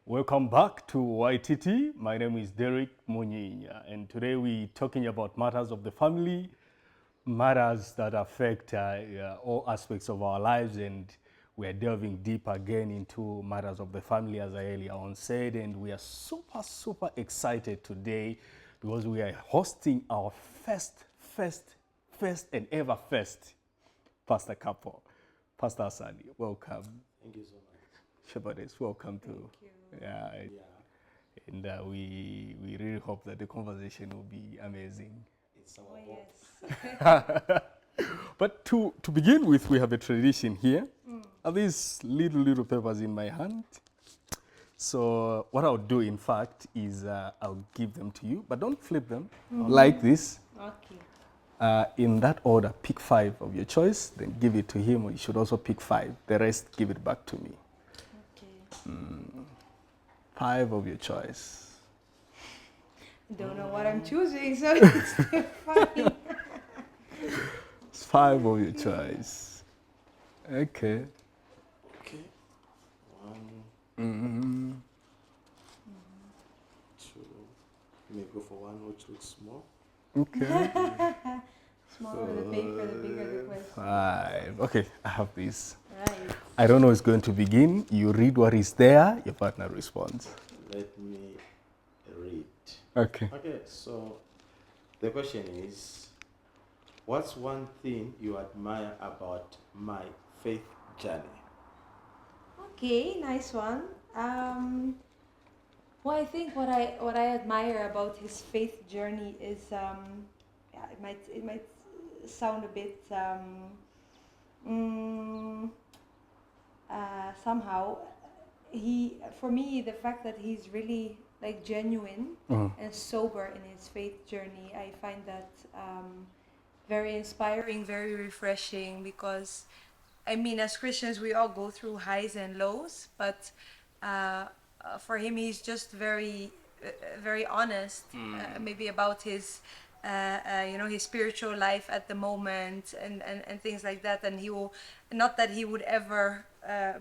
Welcome back to YTT. My name is Derek Munyinya, and today we're talking about matters of the family, matters that affect all aspects of our lives, and we're delving deep again into matters of the family, as I earlier on said, and we are super excited today because we are hosting our first and ever first pastor couple. Pastor Asani, welcome. Thank you so much. Shepherdess, welcome to. Yeah, and we really hope that the conversation will be amazing. It's our hope. Yes. But to begin with, we have a tradition here. Are these little papers in my hand? So what I'll do, in fact, is I'll give them to you, but don't flip them like this. Okay. In that order, pick 5 of your choice, then give it to him, or you should also pick 5. The rest, give it back to me. Okay. 5 of your choice. Don't know what I'm choosing, so it's still fine. It's 5 of your choice. Okay. Okay. 1, Mm-hmm. 2. You may go for one which looks small. Okay. Smaller the paper, the bigger the question. 5. Okay, I have this. Right. I don't know who's going to begin. You read what is there, your partner responds. Let me read. Okay. Okay, so the question is, what's one thing you admire about my faith journey? Okay, nice one. Well, I think what I admire about his faith journey is, yeah, it might sound a bit somehow. For me, the fact that he's really like genuine and sober in his faith journey, I find that very inspiring, very refreshing, because I mean, as Christians, we all go through highs and lows, but for him, he's just very honest, maybe about his, his spiritual life at the moment, and things like that. And he will, not that he would ever,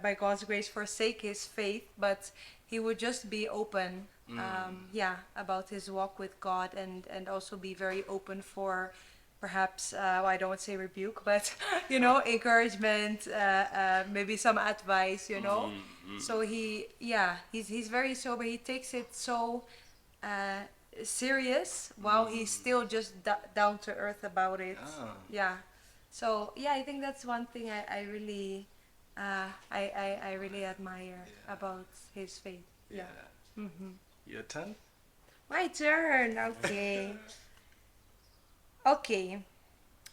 by God's grace, forsake his faith, but he would just be open, about his walk with God, and also be very open for perhaps I don't want to say rebuke, but encouragement, maybe some advice, So he's very sober. He takes it so serious while he's still just down to earth about it. Yeah. So yeah, I think that's one thing I really I really admire about his faith. Yeah. Your turn? My turn. Okay. Okay,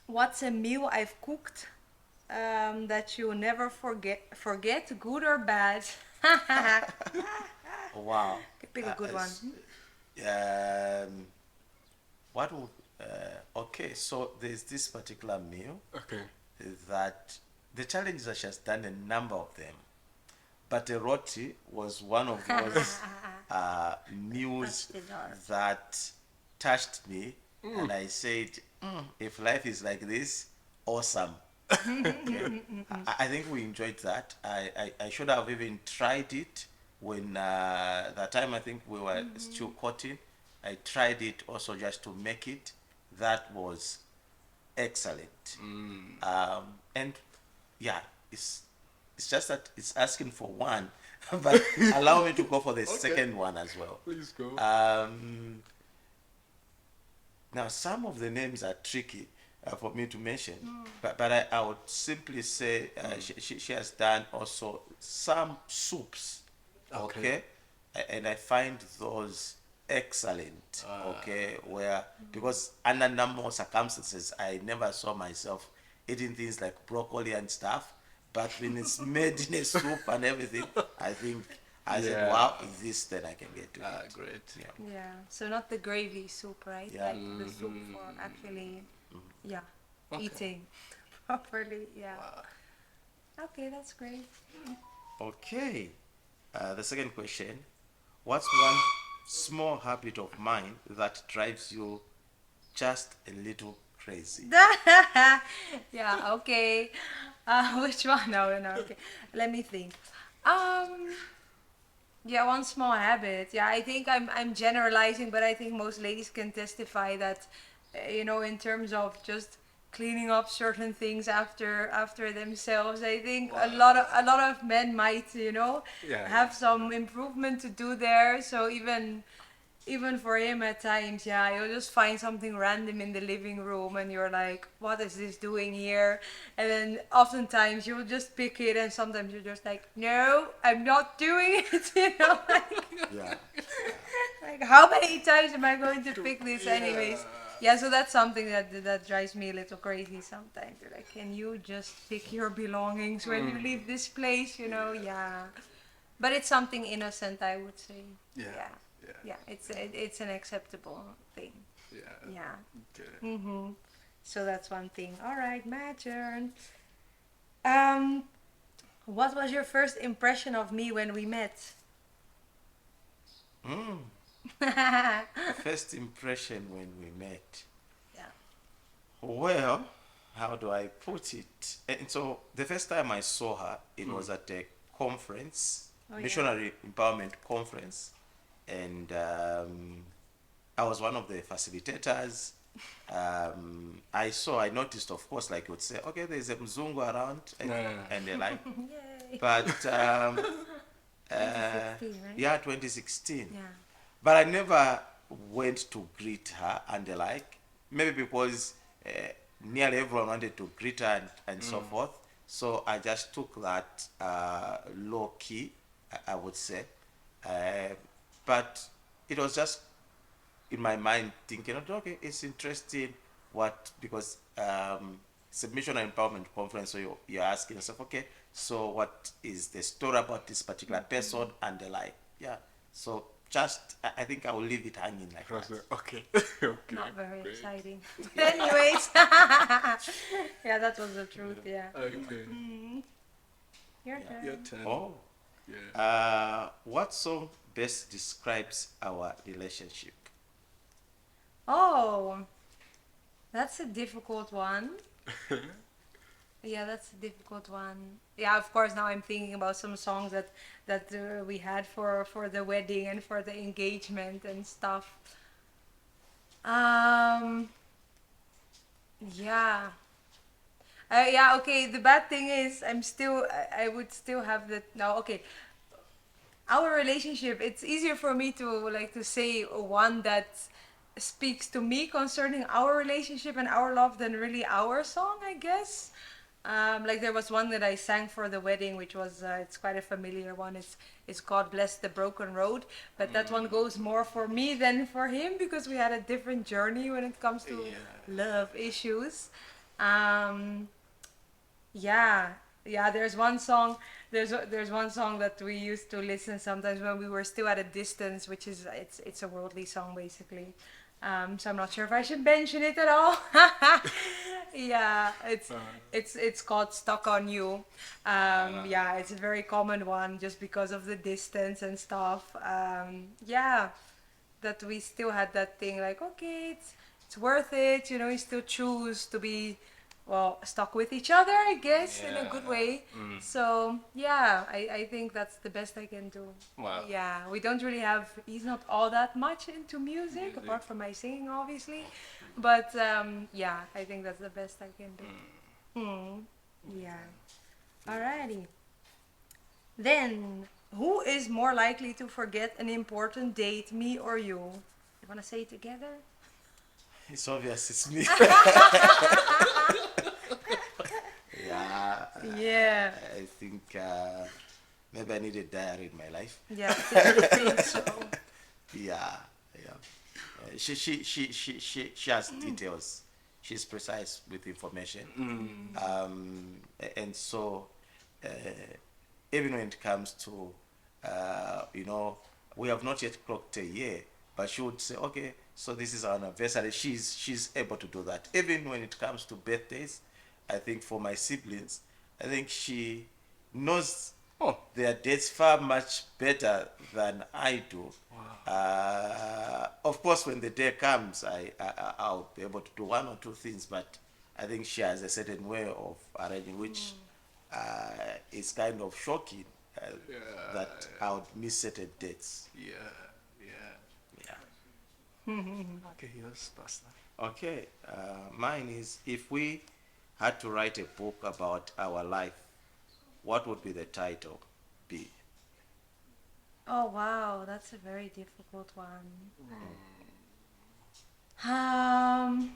what's a meal I've cooked that you'll never forget, good or bad? Wow. Pick a good one. What would, okay, so there's this particular meal Okay. that the challenge is that she has done a number of them, but a roti was one of those meals that touched me, and I said, if life is like this, awesome. Okay. I think we enjoyed that. I should have even tried it when that time I think we were still courting. I tried it also just to make it. That was excellent. And yeah, it's just that it's asking for one, but allow me to go for the second one as well. Please go. Now, some of the names are tricky for me to mention, but I would simply say she has done also some soups, okay? And I find those excellent, okay? Where, because under normal circumstances, I never saw myself eating things like broccoli and stuff, but when it's made in a soup and everything, I think I said, wow, this then I can get to it. Great. Yeah. Yeah, so not the gravy soup, right? Yeah. Like the soup for actually, eating properly. Yeah. Okay, that's great. Okay. The second question, what's one small habit of mine that drives you just a little crazy? Yeah. Okay. Which one? No. Okay. Let me think. Yeah, one small habit. Yeah, I think I'm generalizing, but I think most ladies can testify that, in terms of just cleaning up certain things after themselves. I think a lot of men might, Yeah, have some improvement to do there. So even for him at times, yeah, you'll just find something random in the living room and you're like, what is this doing here? And then oftentimes you'll just pick it and sometimes you're just like, no, I'm not doing it, Yeah. like how many times am I going to pick this anyways? Yeah, so that's something that drives me a little crazy sometimes. You're like, can you just pick your belongings when you leave this place, Yeah. But it's something innocent, I would say. Yeah, Yeah. yeah. Yeah, it's an acceptable thing. Yeah. Yeah. Okay. So that's one thing. All right, my turn. Um, what was your first impression of me when we met? Mm. Yeah. First impression when we met. Well, how do I put it? And so the first time I saw her, it was at a conference, Oh, yeah. Missionary Empowerment Conference, and I was one of the facilitators. I noticed, of course, like you would say, okay, there's a Mzungu around, and they like, Yay. but 2016, right? yeah, 2016. Yeah. But I never went to greet her and the like. Maybe because nearly everyone wanted to greet her and so forth. So I just took that low key, I would say. But it was just in my mind thinking, okay, it's interesting because submission and empowerment conference, so you're asking yourself, okay, so what is the story about this particular person and the like? Yeah. So just, I think I will leave it hanging like that. Okay. Okay. Not very Great. exciting. But anyways, yeah, that was the truth. Yeah. Okay. Your turn. Your turn. Oh, Yeah. what song best describes our relationship? Oh, that's a difficult one. Yeah, that's a difficult one. Yeah, of course. Now I'm thinking about some songs that we had for the wedding and for the engagement and stuff. Um, yeah. Yeah. Okay. The bad thing is, I would still have that. No. Okay. Our relationship, it's easier for me to say one that speaks to me concerning our relationship and our love than really our song, I guess. Like there was one that I sang for the wedding, which was it's quite a familiar one. It's God Bless the Broken Road, but that one goes more for me than for him because we had a different journey when it comes to love issues. Um, yeah, yeah. There's one song that we used to listen sometimes when we were still at a distance, which is it's a worldly song basically. So I'm not sure if I should mention it at all. Yeah, it's called "Stuck on You." Yeah, it's a very common one just because of the distance and stuff. Yeah, that we still had that thing like okay, it's worth it. We still choose to be well stuck with each other, I guess, in a good way. So yeah, I think that's the best I can do. Wow. Yeah, we don't really have. He's not all that much into music, apart from my singing, obviously. But yeah, I think that's the best I can do. Yeah. Alrighty. Then, who is more likely to forget an important date, me or you? You wanna say it together? It's obvious it's me. Yeah. Yeah. I think maybe I need a diary in my life. Yeah, I think so. Yeah, yeah. She has details. She's precise with information. And so, uh, even when it comes to, we have not yet clocked a year, but she would say, okay, so this is our anniversary. She's able to do that. Even when it comes to birthdays, I think for my siblings, I think she knows their dates far much better than I do. Of course, when the day comes, I'll be able to do one or two things, but I think she has a certain way of arranging, which is kind of shocking that I would miss certain dates. Yeah. Yeah. Okay, yes, Pastor. Okay, mine is, if we had to write a book about our life, what would be the title be? Oh wow, that's a very difficult one. Um,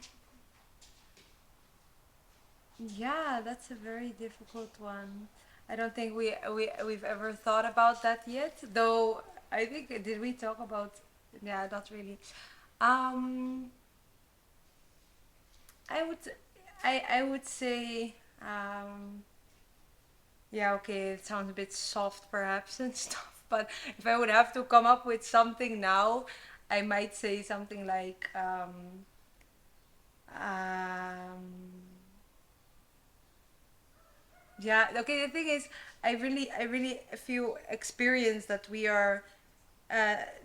yeah, that's a very difficult one. I don't think we've ever thought about that yet. Though I think did we talk about? Yeah, not really. Um, I would I would say yeah, okay, it sounds a bit soft perhaps and stuff, but if I would have to come up with something now, I might say something like um yeah, okay, the thing is I really feel experience that we are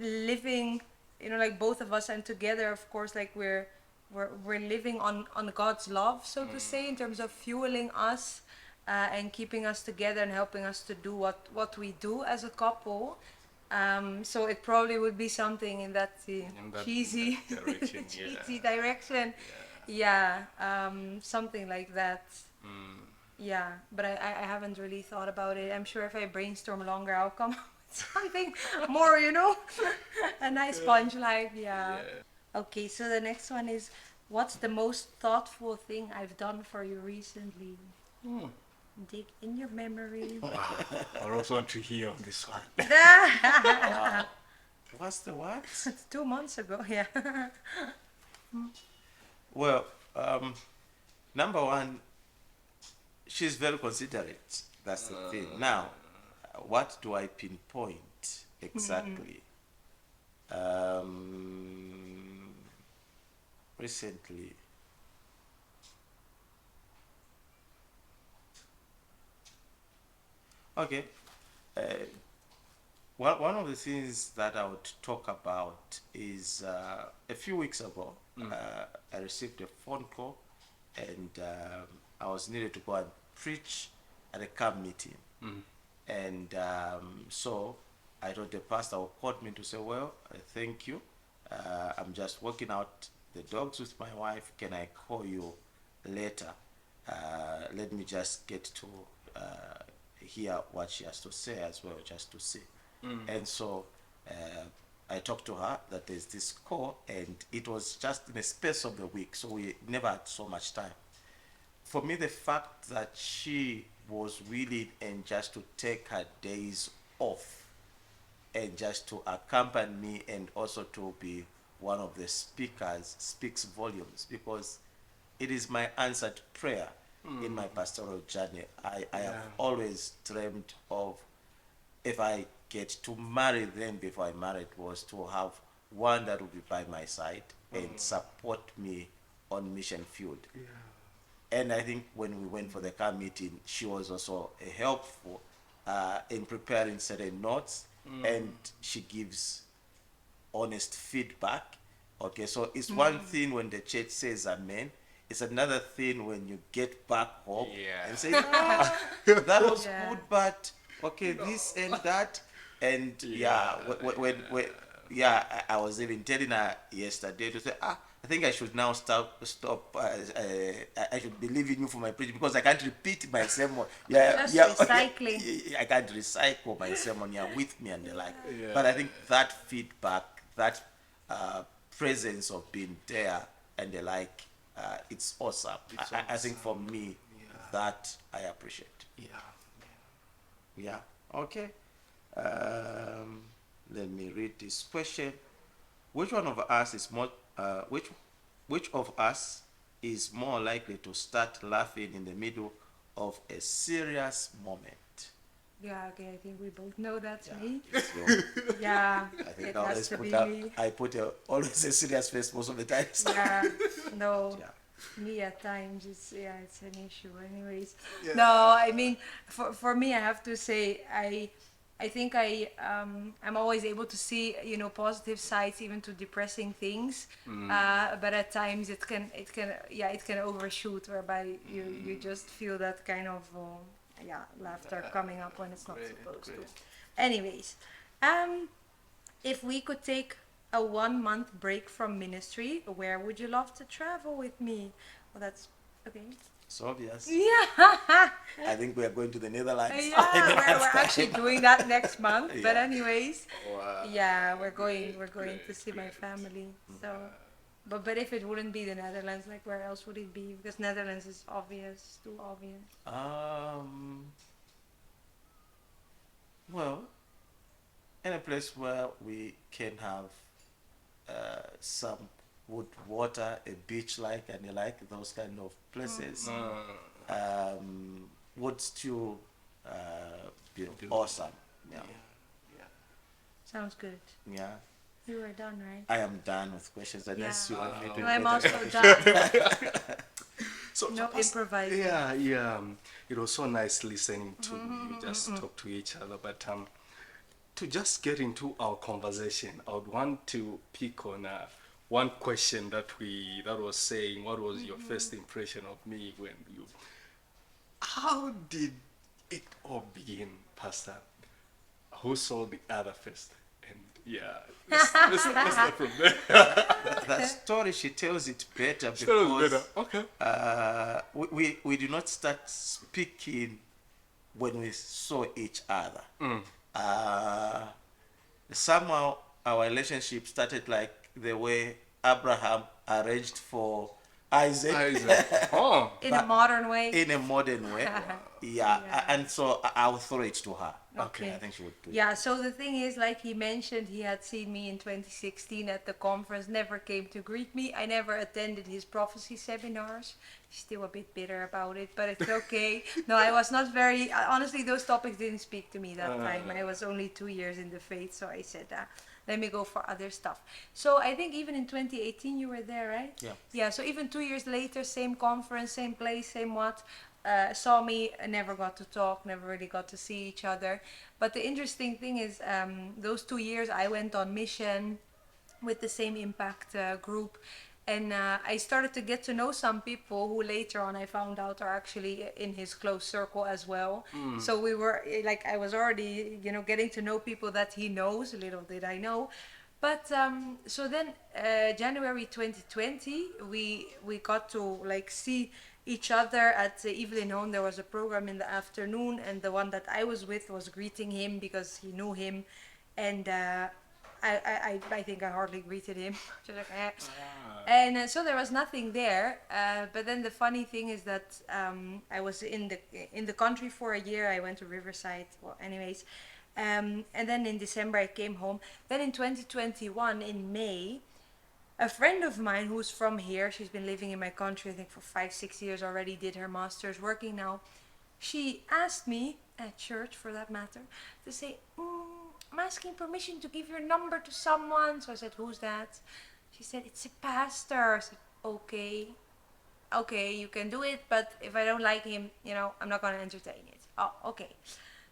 living, you know, like both of us and together, of course, like we're living on God's love, so to say, in terms of fueling us and keeping us together and helping us to do what we do as a couple. So it probably would be something in that In that cheesy direction, cheesy yeah. direction. Yeah, something like that. Yeah, but I haven't really thought about it. I'm sure if I brainstorm longer, I'll come up with something more, you know? A nice punchline, yeah. Okay, so the next one is, what's the most thoughtful thing I've done for you recently? Dig in your memory. I also want to hear on this one. What's the what? It's 2 months ago, yeah. Well, number one, she's very considerate. That's the thing. Now, what do I pinpoint exactly? Recently, okay. Uh, one of the things that I would talk about is a few weeks ago, I received a phone call, and I was needed to go and preach at a camp meeting. And so I told the pastor who called me to say, well, thank you. I'm just walking out the dogs with my wife. Can I call you later? Let me just get to hear what she has to say as well, just to see. And so I talked to her that there's this call, and it was just in a space of the week, so we never had so much time. For me, the fact that she was willing and just to take her days off and just to accompany me and also to be one of the speakers speaks volumes, because it is my answered prayer in my pastoral journey. I have always dreamed of, if I get to marry them before I married, was to have one that would be by my side and support me on mission field. And I think when we went for the car meeting, she was also helpful in preparing certain notes, and she gives honest feedback. Okay, so it's one thing when the church says amen. It's another thing when you get back home and say, "Ah, that was Yeah. good, but okay, this and that." And I was even telling her yesterday to say, I think I should now stop. I should be leaving you for my preaching, because I can't repeat my sermon. Just recycling. I can't recycle my sermon. With me and the like. Yeah. But I think that feedback, that presence of being there and the like, it's awesome. I think for me, that I appreciate. Yeah. Okay. Let me read this question. Which one of us is more? Which of us is more likely to start laughing in the middle of a serious moment? Yeah, okay, I think we both know that's Yeah, me. it's you. Yeah, I think it now has let's to put be up. me. I put always a serious face most of the time. Yeah, no, Yeah. me at times it's an issue. Anyways, no, I mean, for me, I have to say I think I'm always able to see, you know, positive sides even to depressing things, but at times it can overshoot, whereby you just feel that kind of laughter coming up when it's not Great, supposed great. to. Anyways, if we could take a 1 month break from ministry, where would you love to travel with me? Well, that's okay. It's obvious. Yeah. I think we are going to the Netherlands. Yeah, we're actually doing that next month. But Yeah. anyways, Wow. yeah, we're going to see my family. So, but if it wouldn't be the Netherlands, like where else would it be? Because Netherlands is obvious, too obvious. Well, in a place where we can have some wood, water, a beach like, and you like those kind of places, would still be awesome. Yeah. Sounds good. Yeah. You were done, right? I am done with questions unless you want me to. No, I'm also done. So, No Pastor, improvising. Yeah. It was so nice listening to you just talk to each other. But to just get into our conversation, I would want to pick on one question that was saying, what was your first impression of me when you? How did it all begin, Pastor? Who saw the other first? And yeah, let's start from there. That story, she tells it better That was because better. Okay. we did not start speaking when we saw each other. Somehow our relationship started like the way Abraham arranged for Isaac. Oh. In a modern way. In a modern way. Yeah. And so I'll throw it to her. Okay. I think she would do it. Yeah, so the thing is, like he mentioned, he had seen me in 2016 at the conference, never came to greet me. I never attended his prophecy seminars. He's still a bit bitter about it, but it's okay. No, I was not very, honestly, those topics didn't speak to me that time. I was only 2 years in the faith, so I said, let me go for other stuff. So I think even in 2018 you were there, right? Yeah. Yeah, so even 2 years later, same conference, same place, same what. Saw me, never got to talk, never really got to see each other. But the interesting thing is, those 2 years I went on mission with the same impact group, and I started to get to know some people who later on I found out are actually in his close circle as well. So we were like, I was already, getting to know people that he knows. Little did I know. But so then January 2020, we got to like see each other at Evelyn Home. There was a program in the afternoon, and the one that I was with was greeting him because he knew him, and I think I hardly greeted him. Just like, eh. And so there was nothing there. But then the funny thing is that I was in the country for a year. I went to Riverside. Well, anyways. And then in December I came home. Then in 2021, in May, a friend of mine who's from here, she's been living in my country I think for 5-6 years already, did her master's, working now. She asked me, at church for that matter, to say, I'm asking permission to give your number to someone. So I said, who's that? She said, it's a pastor. I said, okay, you can do it, but if I don't like him, I'm not going to entertain it. Oh, okay.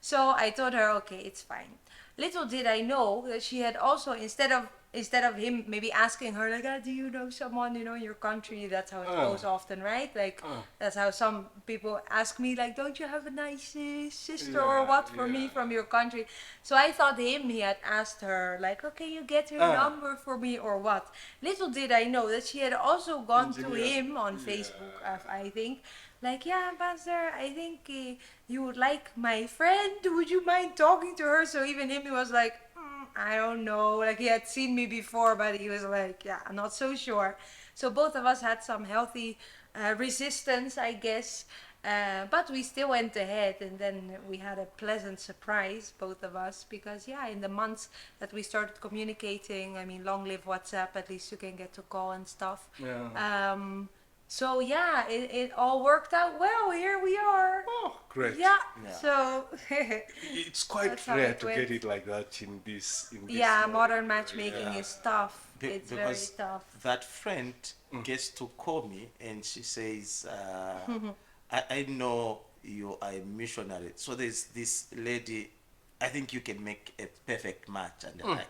So I told her, okay, it's fine. Little did I know that she had also, instead of him maybe asking her like, do you know someone, in your country? That's how it goes often, right? Like, that's how some people ask me, like, don't you have a nice sister or what for me from your country? So I thought he had asked her, like, okay, you get her number for me or what? Little did I know that she had also gone to him on Facebook, I think. Like, yeah, Pastor, I think you would like my friend. Would you mind talking to her? So even him, he was like, I don't know. Like, he had seen me before, but he was like, yeah, I'm not so sure. So both of us had some healthy resistance, I guess. But we still went ahead, and then we had a pleasant surprise, both of us, because in the months that we started communicating, long live WhatsApp, at least you can get to call and stuff. Yeah. So it all worked out well. Here we are. Oh, great. Yeah. So it's quite That's how rare it to went. get it like that in this. Modern matchmaking is tough. It's very Because tough. that friend gets to call me and she says, I know you are a missionary. So there's this lady, I think you can make a perfect match. And like,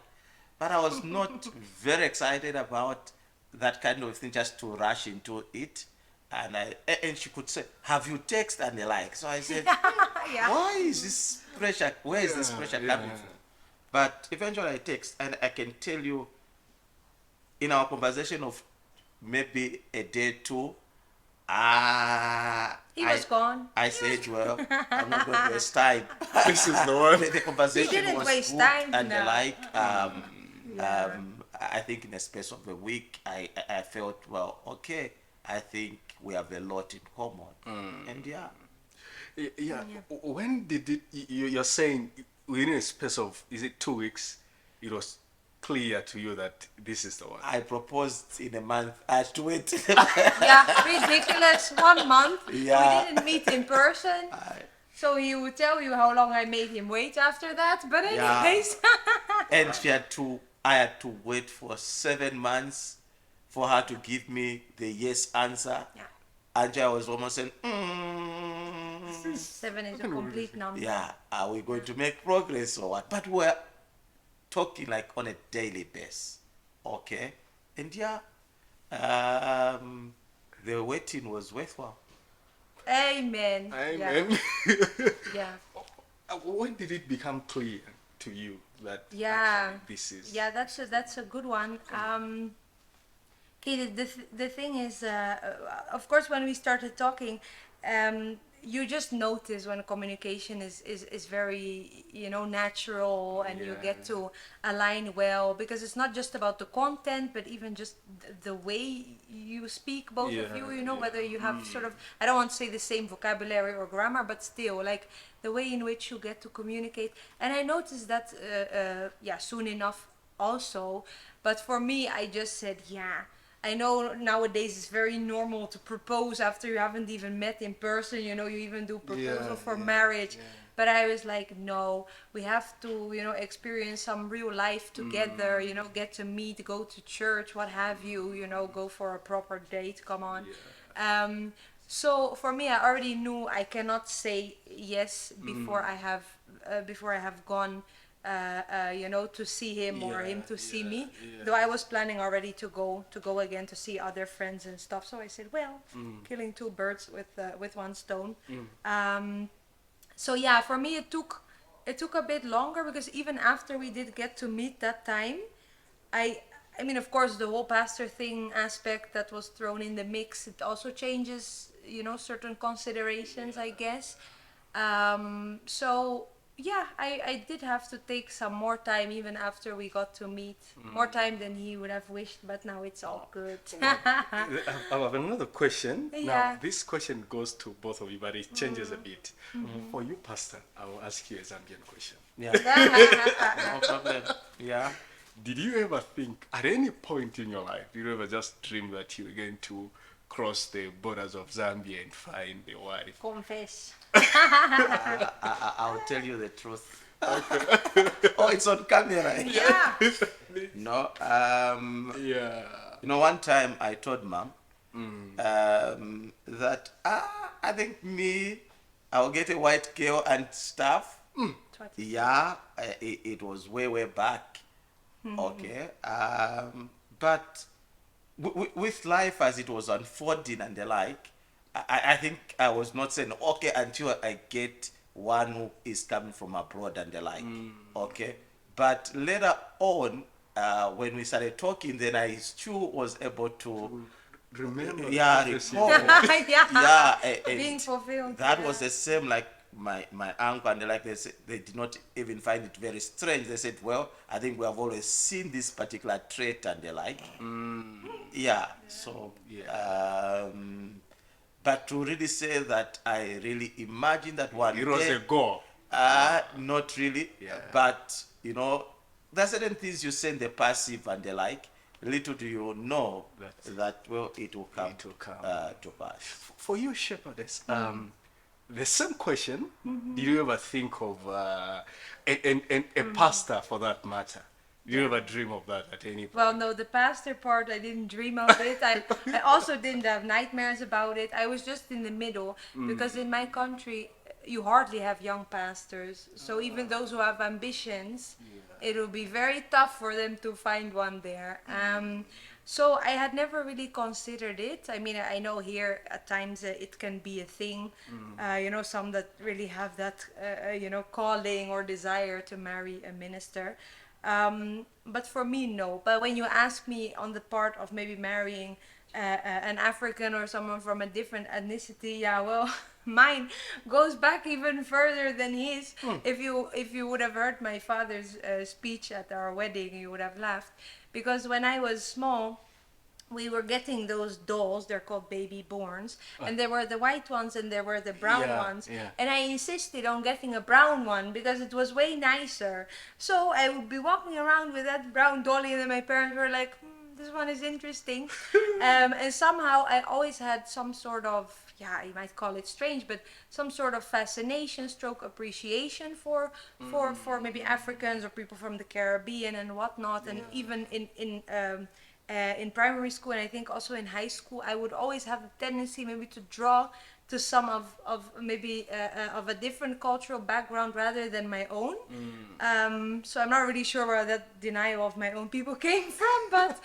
but I was not very excited about that kind of thing, just to rush into it. And she could say, have you texted? And the like. So I said, Yeah. why is this pressure? Where is this pressure coming from? But eventually I text, and I can tell you, in our conversation of maybe a day two, He was gone. I said, well, I'm not going to waste time. This is the one. The conversation didn't was waste good, time, and no. Yeah. I think in the space of a week, I felt, well, okay, I think we have a lot in common. And yeah. Yeah. When did it? You're saying within a space of, is it 2 weeks? It was clear to you that this is the one. I proposed in a month. I had to wait. Yeah, ridiculous. 1 month. Yeah. We didn't meet in person. So he would tell you how long I made him wait after that. But Yeah. anyways. And I had to wait for 7 months for her to give me the yes answer. Yeah. And I was almost saying, 7 is a complete number. yeah, are we going to make progress or what? But we're talking like on a daily basis, okay? And yeah, the waiting was worthwhile. Amen. Amen. Yeah. When did it become clear to you that Yeah. actually this is? Yeah, that's a good one. Okay, the thing is, of course, when we started talking, you just notice when communication is very, natural, and you get to align well, because it's not just about the content, but even just the way you speak, both of you, whether you have sort of, I don't want to say the same vocabulary or grammar, but still, like the way in which you get to communicate. And I noticed that, soon enough also, but for me, I just said, yeah. I know nowadays it's very normal to propose after you haven't even met in person, you even do proposal for marriage. But I was like, no, we have to, experience some real life together, get to meet, go to church, what have you, go for a proper date, come on. So for me, I already knew I cannot say yes before I have gone to see him or him to see me. Though I was planning already to go again to see other friends and stuff. So I said, well, killing two birds with one stone. So yeah, for me it took a bit longer, because even after we did get to meet that time, I mean, of course, the whole pastor thing aspect that was thrown in the mix, it also changes, certain considerations, I guess. So yeah, I did have to take some more time even after we got to meet. More time than he would have wished, but now it's all good. I have another question. Yeah. Now, this question goes to both of you, but it changes a bit. For you, Pastor, I will ask you a Zambian question. Yeah. No problem. Yeah. Did you ever think, at any point in your life, did you ever just dream that you were going to cross the borders of Zambia and find a wife? Confess. I'll tell you the truth. Oh, it's on camera. Yeah. No. Yeah. One time I told Mom that I think I'll get a white girl and stuff. Yeah, it was way back. Okay. But with life as it was unfolding and the like, I think I was not saying okay until I get one who is coming from abroad and the like. Okay. But later on, when we started talking, then I still was able to remember. recall. Being fulfilled. That was the same, like my uncle and the like. They did not even find it very strange. They said, well, I think we have always seen this particular trait and the like. So but to really say that I really imagine that one It was day, a goal. not really, but there are certain things you say in the passive and the like. Little do you know that well, it will come, to pass. For you, shepherdess, the same question. Did you ever think of a pastor, for that matter? Did you ever dream of that at any point? Well, no, the pastor part, I didn't dream of it. I also didn't have nightmares about it. I was just in the middle, because in my country, you hardly have young pastors. So even those who have ambitions, it will be very tough for them to find one there. So I had never really considered it. I mean, I know here at times it can be a thing. You know, some that really have that, you know, calling or desire to marry a minister. But for me, no. But when you ask me on the part of maybe marrying an African or someone from a different ethnicity, yeah, well, mine goes back even further than his. If you would have heard my father's speech at our wedding, you would have laughed, because when I was small, we were getting those dolls. They're called baby borns, and there were the white ones and there were the brown Yeah, ones. yeah. And I insisted on getting a brown one because it was way nicer. So I would be walking around with that brown dolly, and then my parents were like, "This one is interesting." And somehow I always had some sort of, yeah, you might call it strange, but some sort of fascination stroke appreciation for maybe Africans or people from the Caribbean and whatnot. And even in primary school, and I think also in high school, I would always have the tendency maybe to draw to some of maybe of a different cultural background rather than my own. So I'm not really sure where that denial of my own people came from, but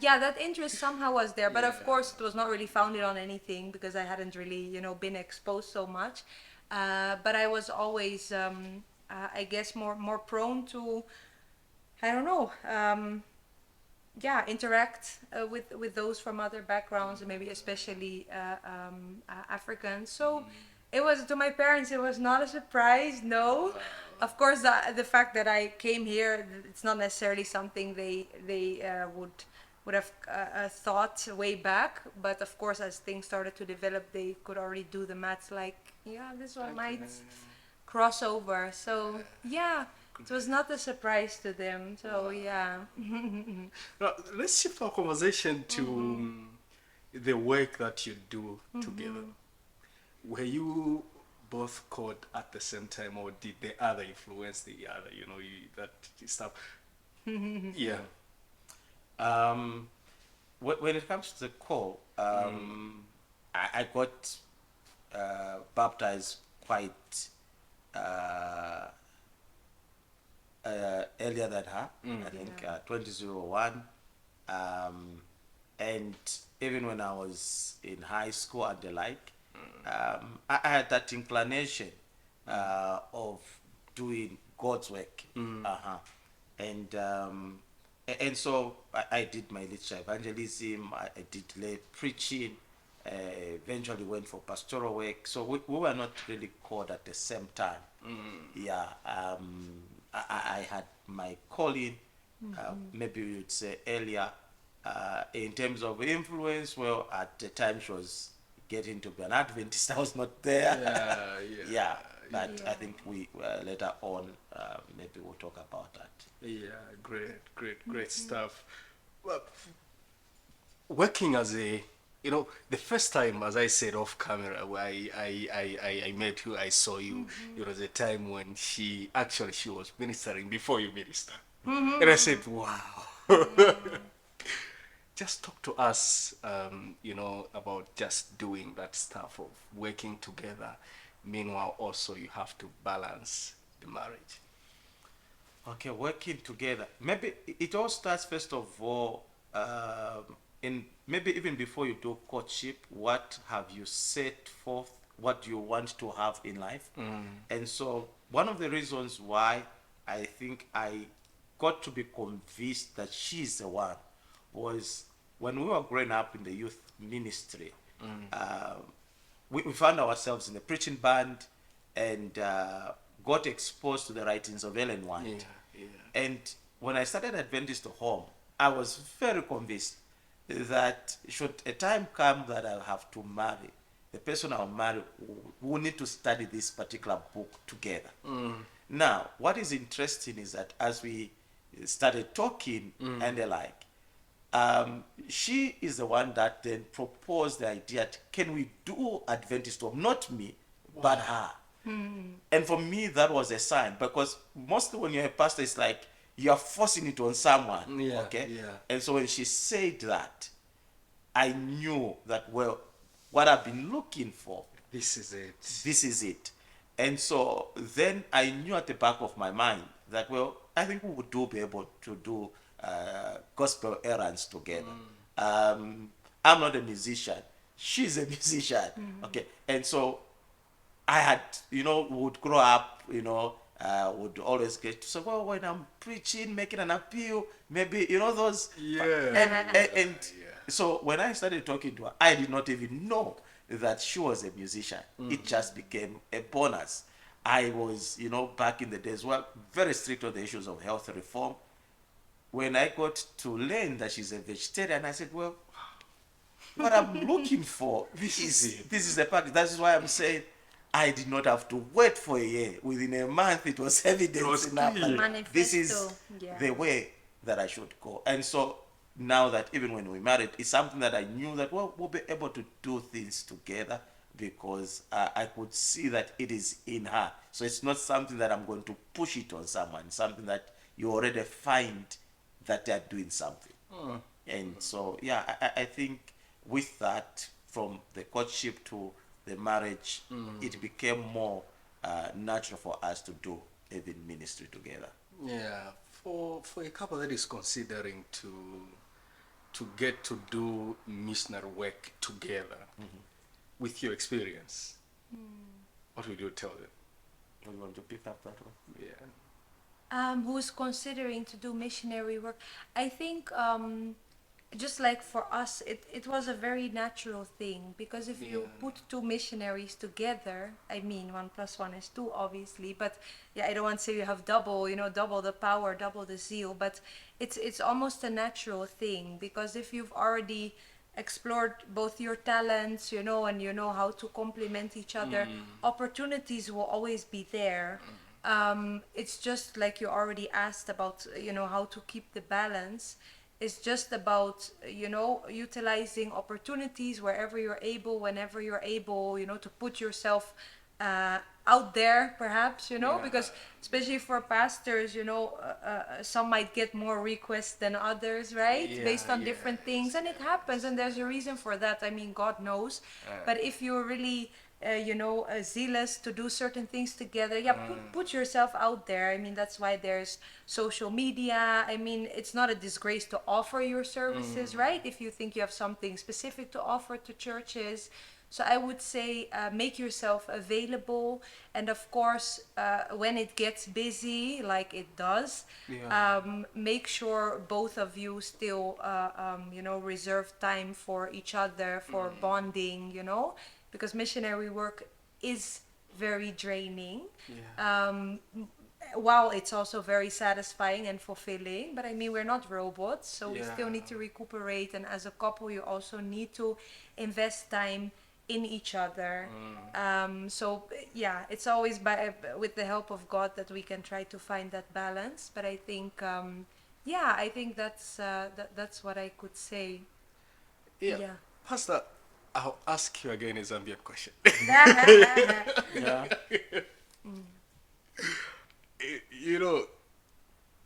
yeah, that interest somehow was there. But of course, it was not really founded on anything because I hadn't really, you know, been exposed so much. But I was always, I guess, more prone to, I don't know. Yeah, interact with those from other backgrounds, and maybe especially Africans. So it was, to my parents, it was not a surprise. No, of course, the fact that I came here, it's not necessarily something they would have thought way back. But of course, as things started to develop, they could already do the maths. Like, yeah, this one might cross over. So yeah, it was not a surprise to them. So yeah. Now, let's shift our conversation to the work that you do together. Were you both caught at the same time, or did the other influence the other? You know, that stuff. Yeah. When it comes to the call, I got baptized quite earlier than her. I think 2001. And even when I was in high school and the like, I had that inclination of doing God's work. And so I did my literature evangelism, I did lay preaching, eventually went for pastoral work. So we were not really called at the same time. Yeah, I had my calling, maybe you'd say earlier, in terms of influence. Well, at the time she was getting to be an Adventist. I was not there. Yeah, but I think we later on, maybe we'll talk about that. Yeah, great stuff. Well, working as a, you know, the first time, as I said off camera, where I met you, I saw you, it was a time when she was ministering before you minister. And I said, wow. Just talk to us, you know, about just doing that stuff of working together. Meanwhile, also you have to balance the marriage. Okay, working together. Maybe it all starts first of all, in maybe even before you do courtship. What have you set forth? What you want to have in life? And so one of the reasons why I think I got to be convinced that she's the one was when we were growing up in the youth ministry. We found ourselves in the preaching band and got exposed to the writings of Ellen White. And when I started Adventist Home, I was very convinced that should a time come that I'll have to marry, the person I'll marry will need to study this particular book together. Now, what is interesting is that as we started talking and the like, she is the one that then proposed the idea, can we do Adventist Home? Not me, but her. And for me, that was a sign, because mostly when you're a pastor, it's like you're forcing it on someone. Okay? And so when she said that, I knew that, well, what I've been looking for, This is it. this is it. And so then I knew at the back of my mind that, well, I think we would be able to do gospel errands together. I'm not a musician. She's a musician. Okay. And so I had, would grow up, would always get to say, well, when I'm preaching, making an appeal, maybe, those. And so when I started talking to her, I did not even know that she was a musician. It just became a bonus. I was, back in the days, well, very strict on the issues of health reform. When I got to learn that she's a vegetarian, I said, well, what I'm looking for this is the package. That is why I'm saying I did not have to wait for a year. Within a month, it was evidence enough that this is the way that I should go. And so now that even when we married, it's something that I knew that, well, we'll be able to do things together because I could see that it is in her. So it's not something that I'm going to push it on someone. It's something that you already find that they're doing something. And so, yeah, I think with that, from the courtship to the marriage, it became more natural for us to do even ministry together. Yeah, for a couple that is considering to get to do missionary work together, with your experience, what would you tell them? You want to pick up that one? Yeah. Who's considering to do missionary work? I think just like for us, it was a very natural thing, because if you put two missionaries together, I mean 1 + 1 is 2 obviously, but yeah, I don't want to say you have double the power, double the zeal, but it's almost a natural thing, because if you've already explored both your talents, and you know how to complement each other, opportunities will always be there. It's just like you already asked about, how to keep the balance. It's just about, utilizing opportunities wherever you're able, whenever you're able, to put yourself out there, perhaps, because especially for pastors, some might get more requests than others, right? Based on different things. And it happens, and there's a reason for that. I mean, God knows. But if you're really zealous to do certain things together, put yourself out there. I mean, that's why there's social media. I mean, it's not a disgrace to offer your services, right? If you think you have something specific to offer to churches. So I would say make yourself available, and of course when it gets busy, like it does, make sure both of you still reserve time for each other, for bonding, because missionary work is very draining. While it's also very satisfying and fulfilling, but I mean, we're not robots, so we still need to recuperate, and as a couple you also need to invest time in each other. So yeah, it's always with the help of God that we can try to find that balance. But I think I think that's what I could say. Pastor, I'll ask you again a Zambian question.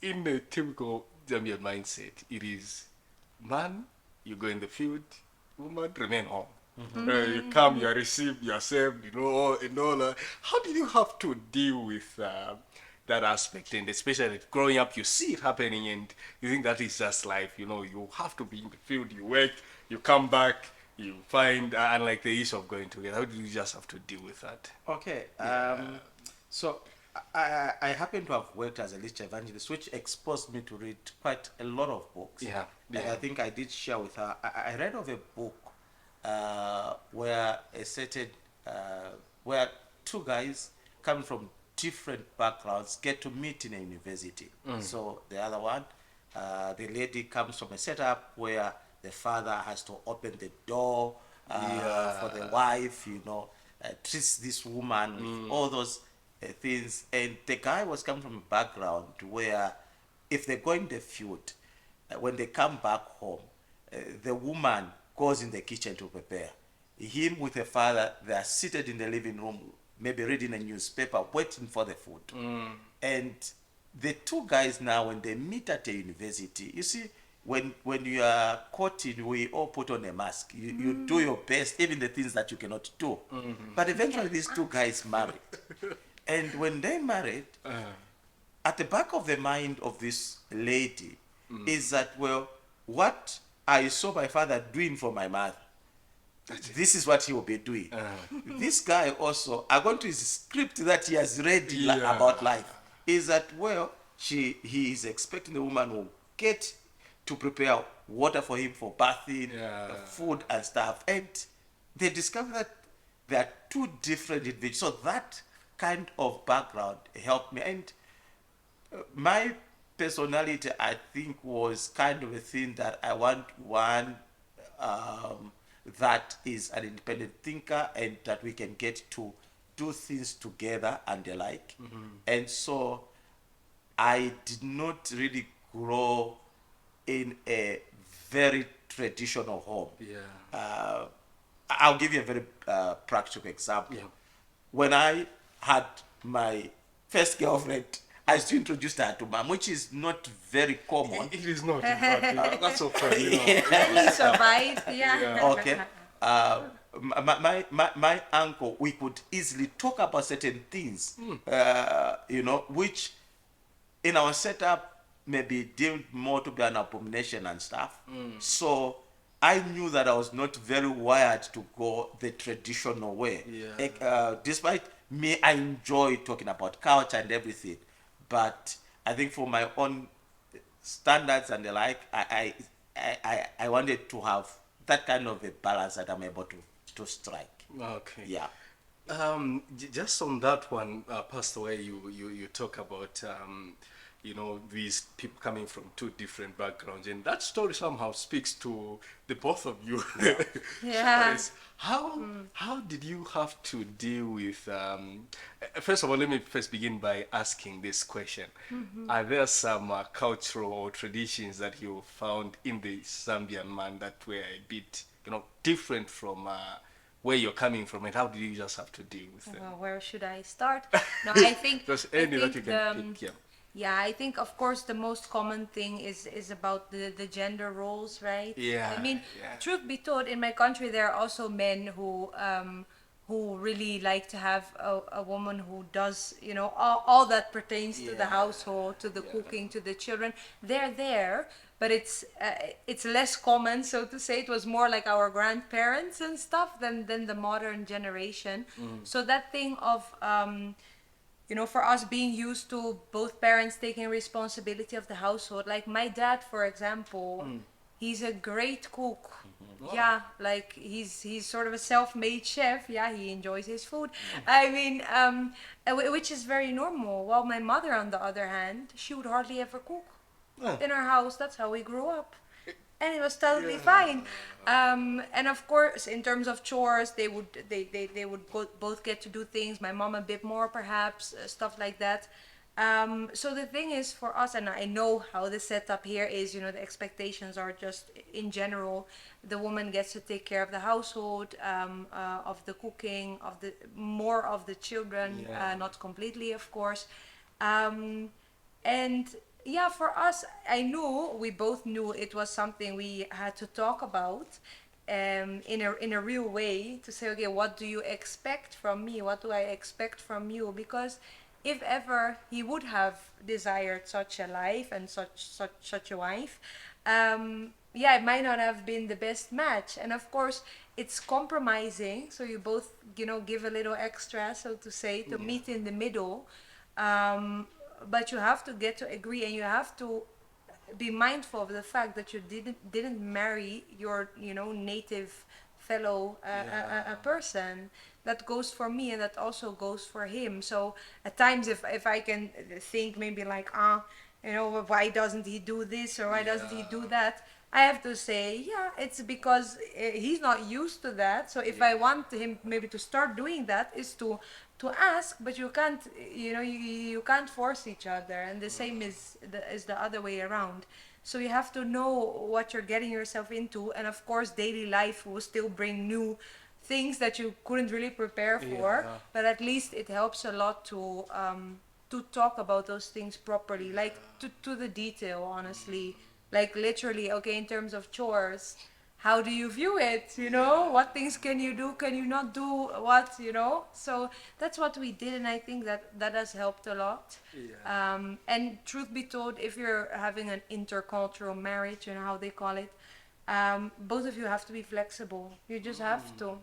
In the typical Zambian mindset, it is man, you go in the field, woman, remain home. You come, you are received, you are saved, and all that. How did you have to deal with that aspect? And especially growing up, you see it happening, and you think that is just life. You have to be in the field, you work, you come back, you find, unlike the issue of going together. How do you just have to deal with that? Okay. So I happen to have worked as a literature evangelist, which exposed me to read quite a lot of books. I think I did share with her. I read of a book where where two guys coming from different backgrounds get to meet in a university. So the other one, the lady comes from a setup where the father has to open the door for the wife, treats this woman with all those things. And the guy was coming from a background where if they go in the field, when they come back home, the woman goes in the kitchen to prepare. Him with the father, they are seated in the living room, maybe reading a newspaper, waiting for the food. And the two guys now, when they meet at a university, you see, when you are courting, we all put on a mask. You do your best, even the things that you cannot do. But eventually these two guys married. And when they married, at the back of the mind of this lady is that, well, what I saw my father doing for my mother, this is what he will be doing. This guy also, according to his script that he has read about life, is that, well, he is expecting the woman will get to prepare water for him for bathing, food and stuff. And they discover that there are two different individuals. So that kind of background helped me. And my personality, I think, was kind of a thing that I want one that is an independent thinker and that we can get to do things together and the like. And so I did not really grow in a very traditional home. I'll give you a very practical example. When I had my first girlfriend, I still introduced her to mom, which is not very common. It is not. In fact, that's so funny. And you survived, yeah. Okay. My uncle, we could easily talk about certain things, which in our setup maybe deemed more to be an abomination and stuff. So I knew that I was not very wired to go the traditional way. Despite me, I enjoy talking about culture and everything, but I think for my own standards and the like, I wanted to have that kind of a balance that I'm able to strike. Okay. Yeah. Just on that one, Pastor, where you talk about these people coming from two different backgrounds, and that story somehow speaks to the both of you. Yeah. How did you have to deal with? First of all, let me first begin by asking this question: Are there some cultural or traditions that you found in the Zambian man that were a bit, different from where you're coming from, and how did you just have to deal with them? Well, where should I start? No, I think Just I any that think you can pick. yeah, I think of course the most common thing is about the gender roles, right? Yeah, I mean, yeah. truth be told, in my country there are also men who really like to have a woman who does, all that pertains to the household, to the cooking, to the children. They're there, but it's less common, so to say. It was more like our grandparents and stuff than the modern generation. So that thing of for us being used to both parents taking responsibility of the household. Like my dad, for example, he's a great cook. Yeah, like he's sort of a self-made chef. Yeah, he enjoys his food. I mean, which is very normal. While my mother, on the other hand, she would hardly ever cook in our house. That's how we grew up. And it was totally fine. And of course, in terms of chores, they would both get to do things. My mom a bit more, perhaps, stuff like that. So the thing is for us, and I know how the setup here is, the expectations are just in general, the woman gets to take care of the household, of the cooking, of the more of the children, not completely, of course. And yeah, for us, we both knew it was something we had to talk about in a real way, to say, okay, what do you expect from me? What do I expect from you? Because if ever he would have desired such a life and such a wife, it might not have been the best match. And of course, it's compromising. So you both, give a little extra, so to say, to meet in the middle. But you have to get to agree, and you have to be mindful of the fact that you didn't marry your native fellow a person. That goes for me, and that also goes for him. So at times, if I can think maybe like, why doesn't he do this, or why doesn't he do that, I have to say, it's because he's not used to that. So if I want him maybe to start doing that, is to ask, but you can't, you can't force each other. And the same is the other way around. So you have to know what you're getting yourself into, and of course, daily life will still bring new things that you couldn't really prepare for. But at least it helps a lot to talk about those things properly, like to the detail, honestly. Like literally, okay, in terms of chores, how do you view it, you know, what things can you do, can you not do, what, you know. So that's what we did, and I think that has helped a lot. And truth be told, if you're having an intercultural marriage, you know how they call it, both of you have to be flexible. You just have to.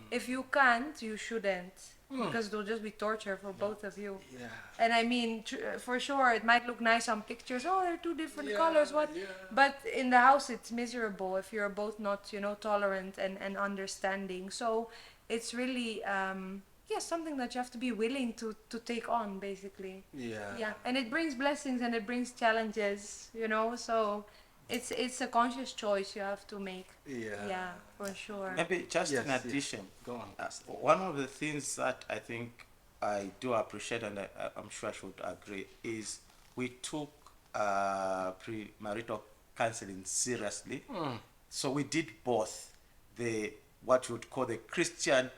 If you can't, you shouldn't, because it'll just be torture for both of you. Yeah. And I mean, for sure, it might look nice on pictures. Oh, they're two different colors. What? Yeah. But in the house, it's miserable if you're both not, you know, tolerant and understanding. So it's really, yeah, something that you have to be willing to take on, basically. Yeah. Yeah, and it brings blessings and it brings challenges, you know. So it's a conscious choice you have to make. Yeah. Yeah, for sure. Maybe just Yes, in yes. addition, Go on. one of the things that I think I do appreciate, and I'm sure I should agree, is we took premarital counseling seriously. So we did both the what you would call the Christian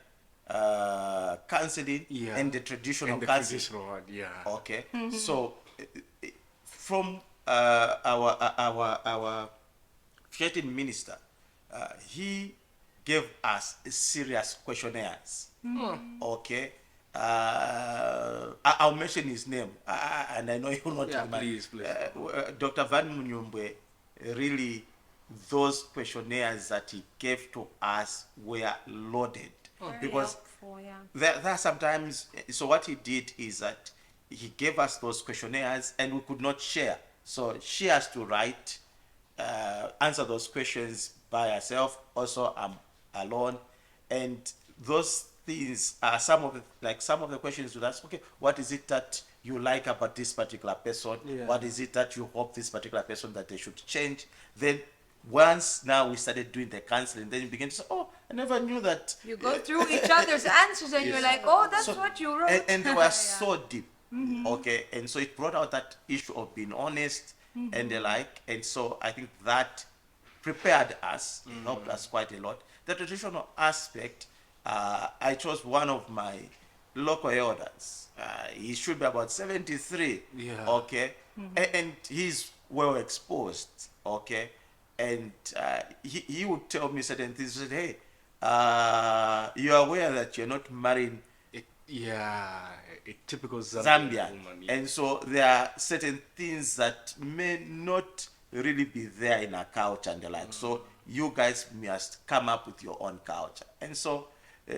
counseling Yeah. and the traditional And the counseling. traditional one, yeah. Okay, so from our creating minister, he gave us serious questionnaires. Okay, I'll mention his name, and I know you will not Yeah, remember. please. Dr. Van Munyumbwe, really, those questionnaires that he gave to us were loaded. Very Because helpful, yeah. there are sometimes, so what he did is that he gave us those questionnaires and we could not share. So she has to write, answer those questions by herself. Also, I'm alone. And those things are some of the questions would ask, okay, what is it that you like about this particular person? Yeah. What is it that you hope this particular person that they should change? Then once now we started doing the counseling, then you begin to say, oh, I never knew that. You go through each other's answers and you're like, oh, that's So- what you wrote. And they were Yeah. so deep. Okay, and so it brought out that issue of being honest and the like. And so I think that prepared us, helped us quite a lot. The traditional aspect, I chose one of my local elders. He should be about 73. Yeah. Okay, and he's well exposed. Okay, and he would tell me certain things. He said, hey, you're aware that you're not marrying A typical Zambia, woman. Yeah. and so there are certain things that may not really be there in our culture and the like. So you guys must come up with your own culture. And so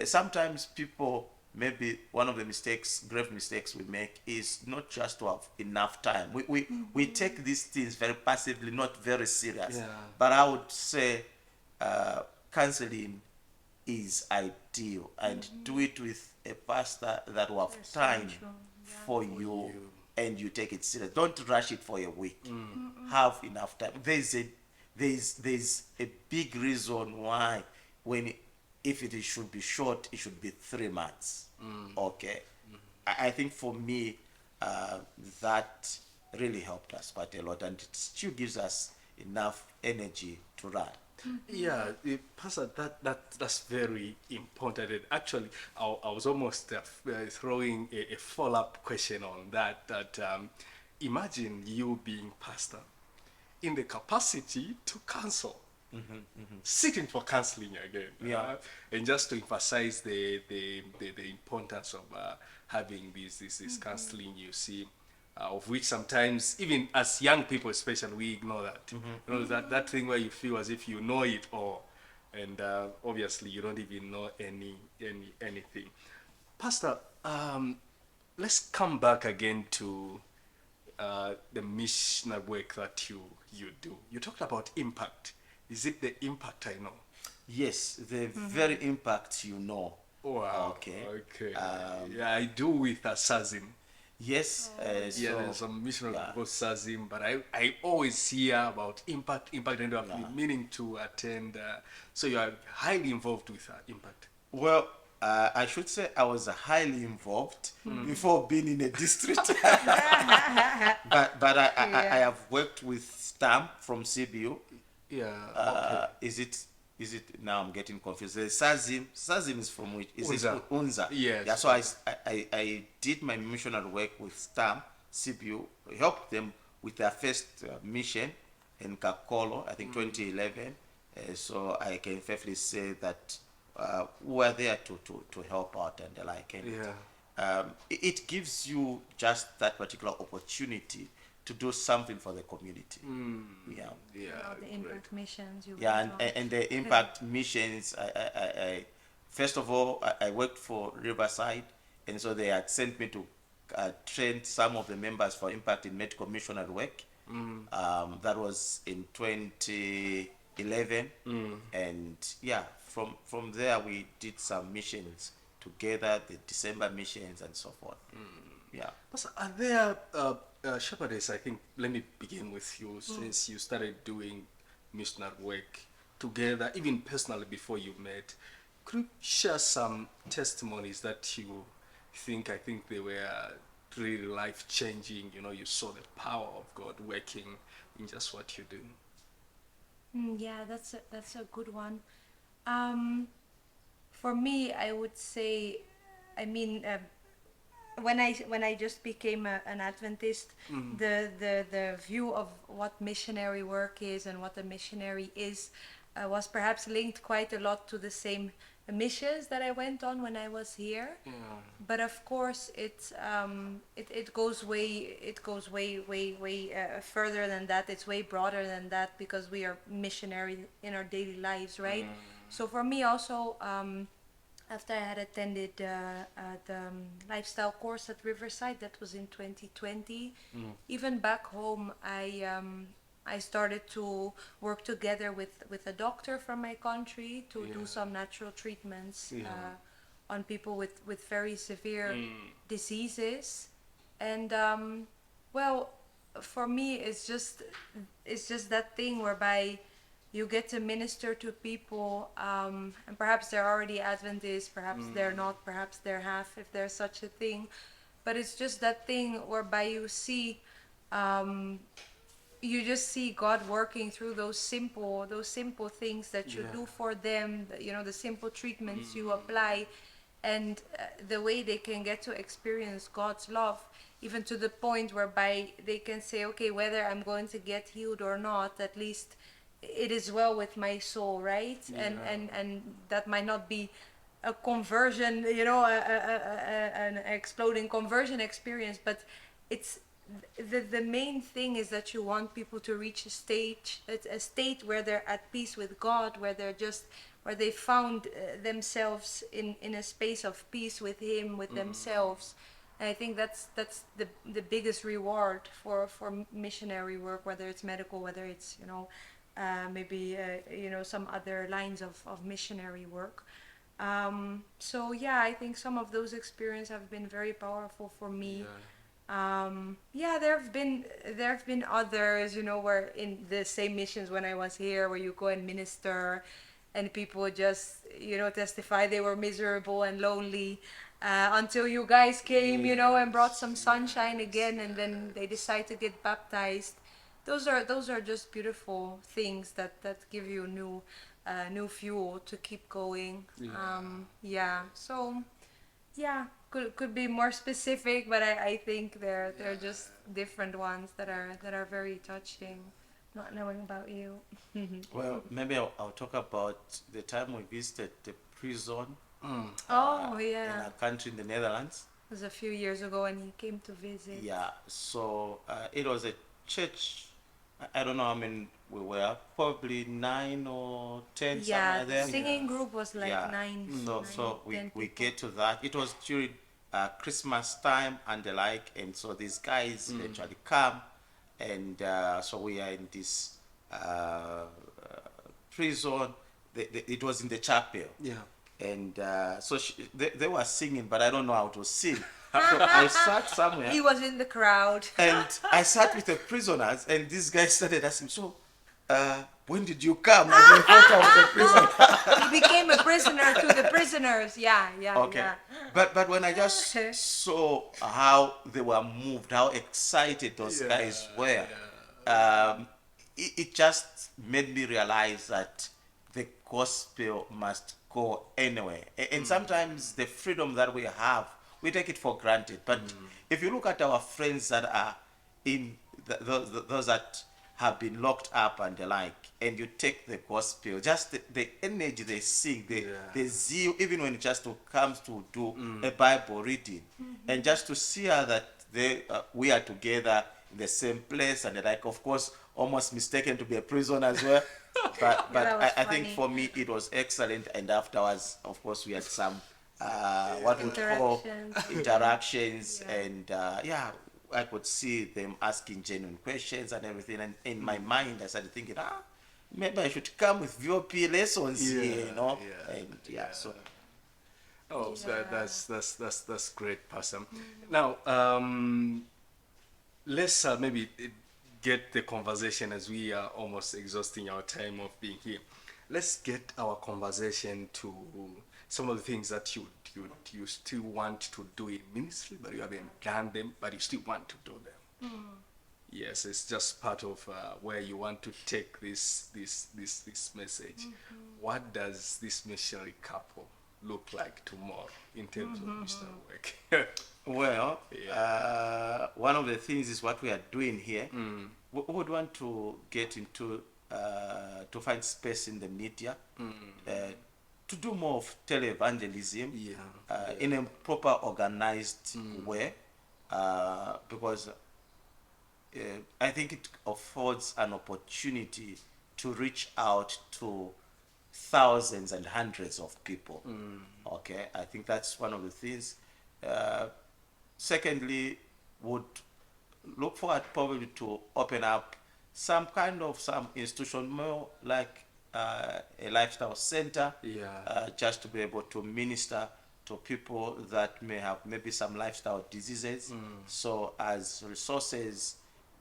sometimes people, maybe one of the grave mistakes we make is not just to have enough time. We take these things very passively, not very serious. Yeah. But I would say counseling is ideal, and do it with a pastor that will have time for you, and you take it serious. Don't rush it for a week. Have enough time. There's a big reason why if it should be short, it should be 3 months. Okay, I think for me that really helped us quite a lot, and it still gives us enough energy to run. Yeah, Pastor, that's very important. And actually, I was almost throwing a follow-up question on that. Imagine you being pastor in the capacity to counsel, seeking for counseling again. Yeah. And just to emphasize the importance of having this counseling, you see. Of which sometimes, even as young people especially, we ignore that. You know, that thing where you feel as if you know it all, and obviously you don't even know anything. Pastor, let's come back again to the missionary work that you do. You talked about impact. Is it the impact I know? Yes, the very impact you know. Wow. Okay. Yeah, I do with SAZIM. Yes. Yeah, So there's some missionary called SAZIM, but I always hear about impact, and I've been meaning to attend. So you are highly involved with impact. well, I should say I was highly involved before being in a district. but I have worked with Stam from CBU. Yeah. Is it now? I'm getting confused. The Sazim is from which? Is Unza. it Unza? Yes. Yeah. So I did my missionary work with Stam CBU, helped them with their first mission in Kakolo, I think 2011, So I can fairly say that we're there to help out and the like. And it gives you just that particular opportunity to do something for the community. Yeah. All the impact missions you Yeah, went on. and the impact missions, first of all, I worked for Riverside, and so they had sent me to train some of the members for impact in medical missionary work. That was in 2011, and yeah, from there we did some missions together, the December missions and so forth. Yeah. Pastor, are there shepherdess? I think, let me begin with you, since you started doing missionary work together, even personally before you met. Could you share some testimonies that you think, I think they were really life changing? You know, you saw the power of God working in just what you do. Yeah, that's a good one. For me, I would say, I mean, when I just became an Adventist, the view of what missionary work is and what a missionary is was perhaps linked quite a lot to the same missions that I went on when I was here. But of course, it goes way further than that. It's way broader than that because we are missionary in our daily lives, right? So for me also. After I had attended the lifestyle course at Riverside, that was in 2020. Even back home, I started to work together with a doctor from my country to do some natural treatments on people with very severe diseases. And well, for me, it's just that thing whereby you get to minister to people, and perhaps they're already Adventists, perhaps they're not, perhaps they're half, if there's such a thing. But it's just that thing whereby you see, you just see God working through those simple things that you do for them. You know, the simple treatments you apply, and the way they can get to experience God's love, even to the point whereby they can say, okay, whether I'm going to get healed or not, at least it is well with my soul, right? And that might not be a conversion, you know, an exploding conversion experience, but it's the main thing is that you want people to reach a state where they're at peace with God, where they found themselves in a space of peace with Him, with themselves. And I think that's the biggest reward for missionary work, whether it's medical, whether it's, you know, maybe you know, some other lines of missionary work. So yeah, I think some of those experiences have been very powerful for me. Yeah, there have been others, you know, where in the same missions when I was here, where you go and minister, and people just, you know, testify they were miserable and lonely until you guys came, you know, and brought some sunshine again, and then they decide to get baptized. Those are just beautiful things that give you new fuel to keep going. Yeah. So yeah, could be more specific, but I think they're just different ones that are very touching. Not knowing about you. Well, maybe I'll talk about the time we visited the prison Oh in yeah, a country in the Netherlands. it was a few years ago when he came to visit. Yeah, so it was a church. I don't know how many we were, probably 9 or 10, Yeah, somewhere the there. singing group was like Yeah. nine. So we 10 we people. get to that. It was during Christmas time and the like, and so these guys eventually come, and so we are in this prison. It was in the chapel. Yeah. And so they were singing, but I don't know how to sing. So I sat somewhere. He was in the crowd. And I sat with the prisoners, and this guy started asking, so, when did you come? I didn't thought I was a prisoner. He became a prisoner to the prisoners. Yeah. Okay. Yeah. But when I just saw how they were moved, how excited those guys were, it just made me realize that the gospel must go anywhere. And sometimes the freedom that we have, we take it for granted. But if you look at our friends that are in those that have been locked up and the like, and you take the gospel, just the energy they sing, the zeal, even when it just comes to do a Bible reading, and just to see how that we are together in the same place and the like, of course, almost mistaken to be a prison as well. But that was I think funny. for me it was excellent, and afterwards, of course, we had some what we call interactions, and yeah, I could see them asking genuine questions and everything. And in my mind, I started thinking, maybe I should come with VOP lessons here, you know. And so Oh, Yeah. that's great, Pastor. Now, let's maybe get the conversation, as we are almost exhausting our time of being here. Let's get our conversation to some of the things that you still want to do in ministry, but you haven't done them, but you still want to do them. Yes, it's just part of where you want to take this message. What does this missionary couple look like tomorrow in terms of missionary work? well, one of the things is what we are doing here. We would want to get into to find space in the media, to do more of televangelism, in a proper organized way, because I think it affords an opportunity to reach out to thousands and hundreds of people. Okay, I think that's one of the things. Secondly, would look forward probably to open up some institution more like a lifestyle center, just to be able to minister to people that may have maybe some lifestyle diseases. So as resources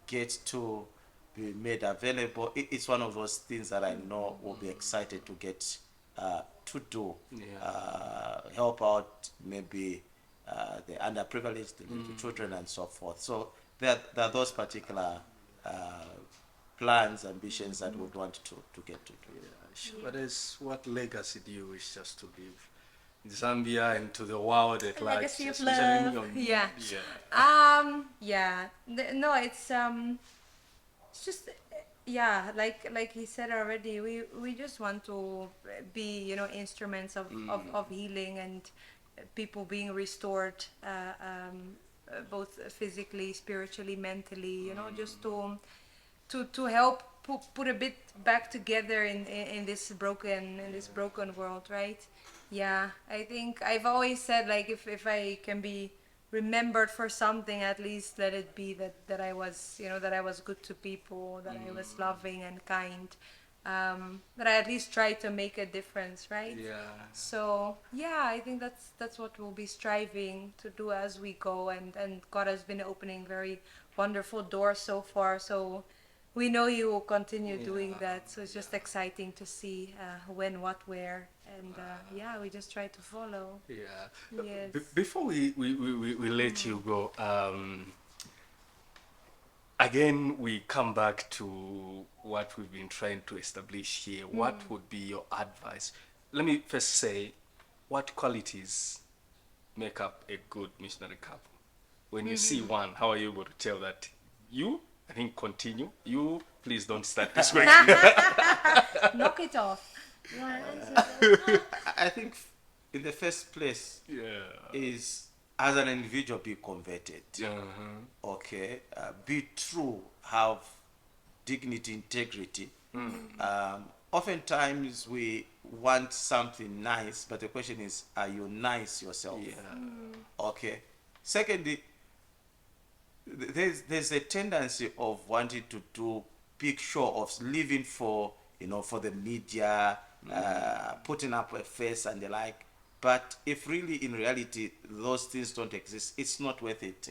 get to be made available, it's one of those things that I know will be excited to get to do. Help out maybe the underprivileged, the children, and so forth. So there are those particular plans, ambitions that we would want to get to do. But what legacy do you wish us to leave in Zambia and to the world at large? Legacy of especially in love. your- Yeah. No, it's just like he said already, we just want to be, instruments of healing and people being restored, both physically, spiritually, mentally, just to help put a bit back together in this broken world, right? Yeah, I think I've always said, like, if I can be remembered for something, at least let it be that I was, that I was good to people, that I was loving and kind, that I at least tried to make a difference, right? So yeah, I think that's what we'll be striving to do as we go, and God has been opening very wonderful doors so far, so we know He will continue doing that. So it's just exciting to see when, what, where, and we just try to follow. Yes. Before we let you go, again, we come back to what we've been trying to establish here. What would be your advice? Let me first say, what qualities make up a good missionary couple? When you see one, how are you able to tell that I think continue. You, please don't start this question. Knock it off. You want to answer that? I think in the first place is, as an individual, be converted. Okay, be true, have dignity, integrity. Oftentimes we want something nice, but the question is, are you nice yourself? Okay. Secondly, there's a tendency of wanting to do big show-offs, living for the media, putting up a face and the like. But if really in reality those things don't exist, it's not worth it.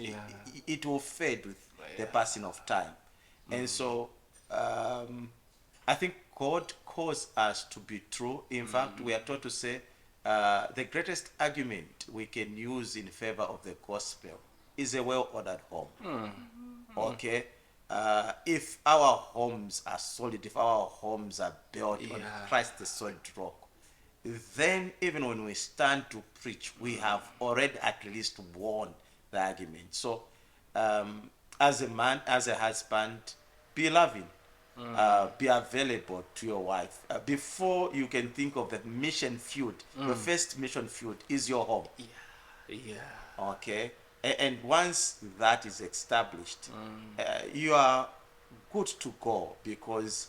It will fade with the passing of time. And so I think God calls us to be true. In fact, we are taught to say the greatest argument we can use in favor of the gospel is a well-ordered home. Okay? If our homes are solid, if our homes are built on Christ the solid rock, then even when we stand to preach, we have already at least won the argument. So, as a man, as a husband, be loving, be available to your wife. Before you can think of the mission field, the first mission field is your home. Yeah. Okay, and once that is established, you are good to go, because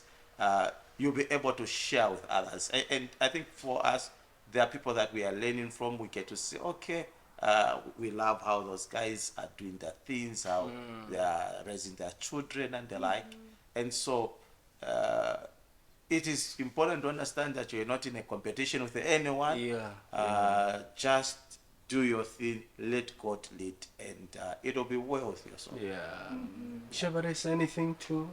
you'll be able to share with others. And I think for us, there are people that we are learning from. We get to say, okay, we love how those guys are doing their things, how they are raising their children and the like. And so it is important to understand that you're not in a competition with anyone. Just do your thing, let God lead, and it'll be well with your soul. Yeah. Shepherdess, anything to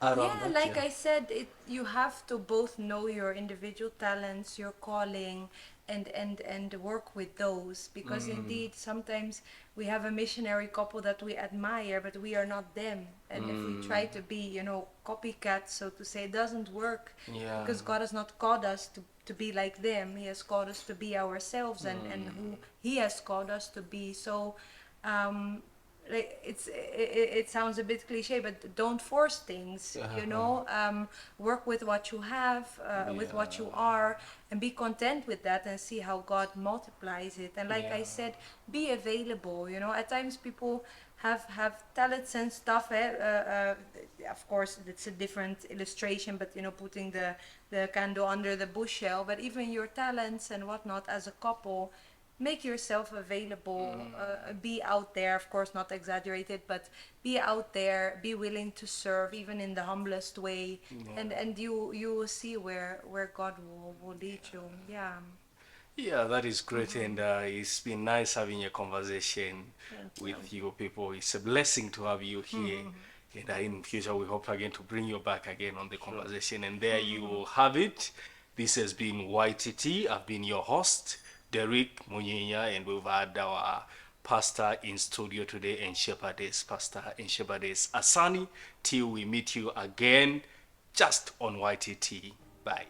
add on Yeah, that? like I said, you have to both know your individual talents, your calling, and work with those, because indeed sometimes we have a missionary couple that we admire, but we are not them, and if we try to be, copycats, so to say, it doesn't work. Yeah. Because God has not called us to be like them. He has called us to be ourselves, and who He has called us to be. So like it sounds a bit cliche, but don't force things, work with what you have, with what you are, and be content with that, and see how God multiplies it. And like I said, be available. At times people have talents and stuff, of course it's a different illustration, but putting the candle under the bushel. But even your talents and whatnot, as a couple, make yourself available, be out there, of course not exaggerated, but be out there, be willing to serve even in the humblest way, and you will see where God will lead you. Yeah, that is great, and it's been nice having a conversation with you people. It's a blessing to have you here. And in future, we hope again to bring you back again on the conversation. And there you have it. This has been YTT. I've been your host, Derek Munyinya, and we've had our pastor in studio today, and shepherdess, pastor and shepherdess Asani. Till we meet you again, just on YTT. Bye.